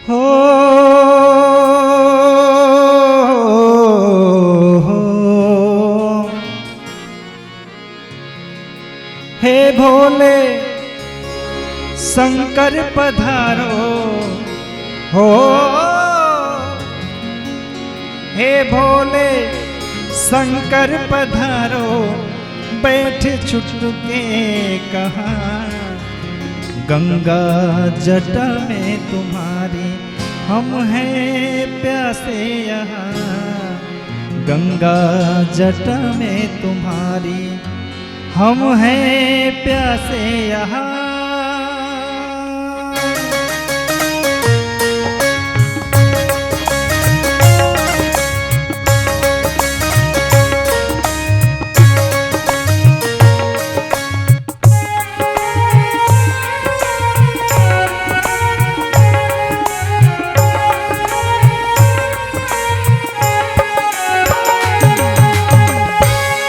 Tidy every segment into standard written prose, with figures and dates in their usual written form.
हो हे भोले शंकर पधारो हो, हे भोले शंकर पधारो, बैठ छुटके कहाँ गंगा जटा में तुम्हारी हम हैं प्यासे यहाँ, गंगा जटा में तुम्हारी हम हैं प्यासे यहाँ।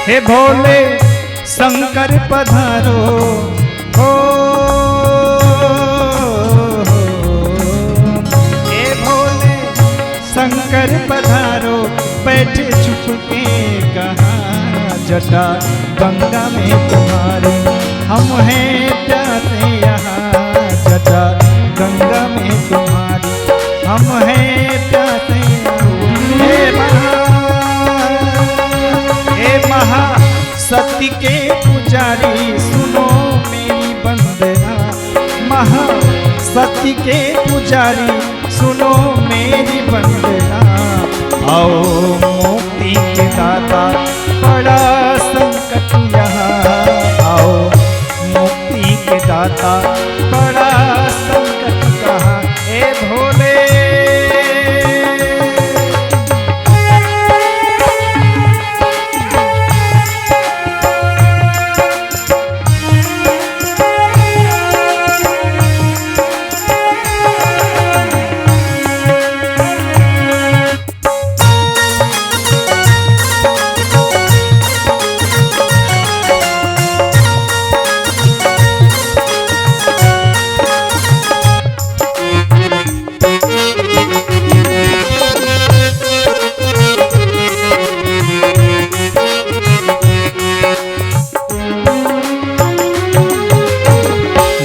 हे भोले शंकर पधारो हो, हे भोले शंकर पधारो, बैठे छुपके कहाँ जटा गंगा में तुम्हारे हम हैं प्यासे यहाँ, जटा गंगा में तुम्हारी हम हैं प्यासे। महा सती के पुजारी सुनो मेरी बंदना, महा सती के पुजारी सुनो मेरी बंदना, आओ मुक्ति के दाता बड़ा संकट यहाँ, आओ मुक्ति के दाता बड़ा संकट कहाँ। हे भोले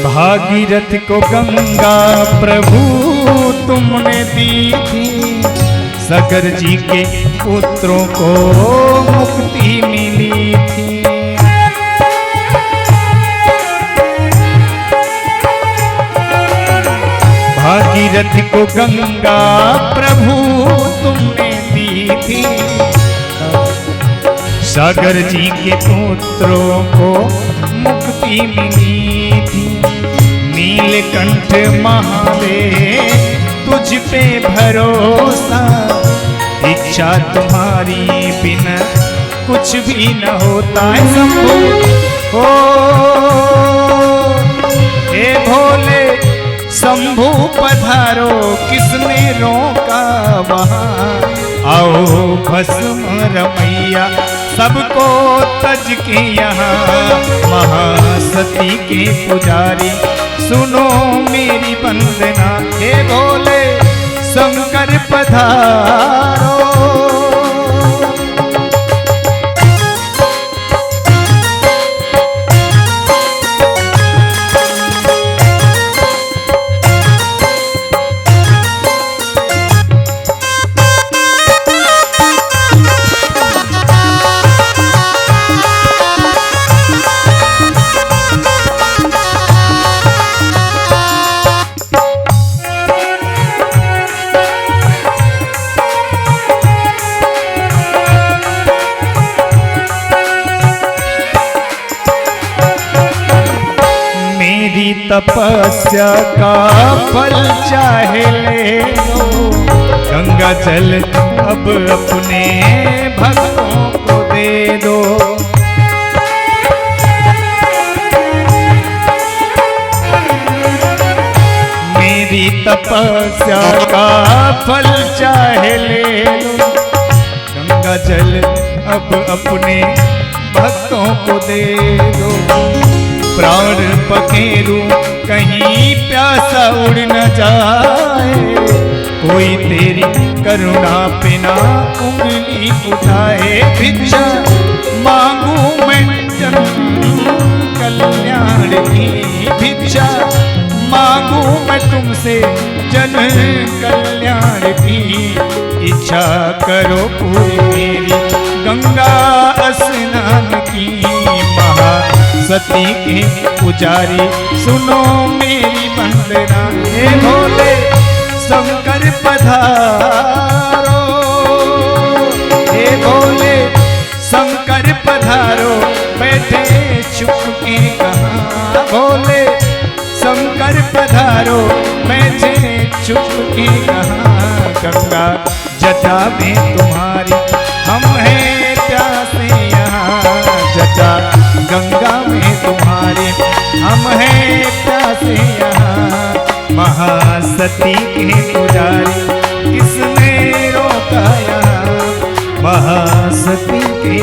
भागीरथ को गंगा प्रभु तुमने दी थी, सगर जी के पुत्रों को मुक्ति मिली थी। भागीरथ को गंगा प्रभु तुमने दी थी, सागर जी के पुत्रों को मुक्ति मिली थी। नीलकंठ महादेव तुझ पे भरोसा, इच्छा तुम्हारी बिना कुछ भी न होता है शंभू हो। हे भोले शंभू पधारो, किसने रोका वहाँ, आओ भस्म रमैया सबको तज के यहाँ, महासती के पुजारी सुनो मेरी वंदना। हे भोले शंकर पधारो, तपस्या का फल चाहे ले लो, गंगा जल अब अपने भक्तों को दे दो। मेरी तपस्या का फल चाहे ले लो, गंगा जल अब अपने भक्तों को दे दो। प्राण पखेरु कहीं प्यासा उड़ न जाए, कोई तेरी करुणा पे ना उंगली उठाए। भिक्षा मांगू मैं जन कल्याण की, भिक्षा मांगू मैं तुमसे जन कल्याण की। इच्छा करो पूरी मेरी गंगा स्नान की। महासती के पुजारी सुनो मेरी वंदना। हे भोले शंकर पधारो, हे भोले शंकर पधारो, बैठे चुप के कहाँ। भोले शंकर पधारो, बैठे चुप के कहाँ। गंगा जटा में तुम्हारी हम हैं प्यासे यहाँ। जटा गंगा में तुम्हारे हम हैं प्यासे यहाँ। महासती के पुजारी किसने रोका यहाँ। महासती के